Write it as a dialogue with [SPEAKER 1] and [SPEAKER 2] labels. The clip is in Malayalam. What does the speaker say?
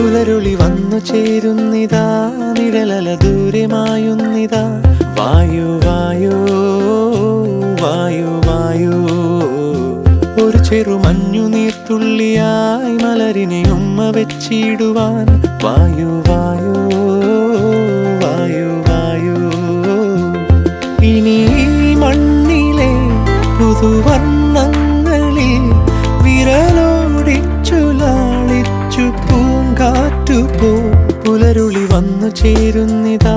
[SPEAKER 1] പുലരുളി വന്നു ചേരുന്നിതാ, നിഴലല ദൂരെ മായുന്നിതാ. വായു വായു വായു വായു, ഒരു ചെറു മഞ്ഞു നീർത്തുള്ളിയായി മലരിനെ ഉമ്മ വെച്ചിടുവാൻ. വായു വായു വായു വായു, ഇനി മണ്ണിലെ പുതുവർണ്ണങ്ങളിൽ വിരലോടിച്ചു ലാളിച്ചു പൂങ്കാറ്റുപോ. പുലരുളി വന്നു ചേരുന്നിതാ,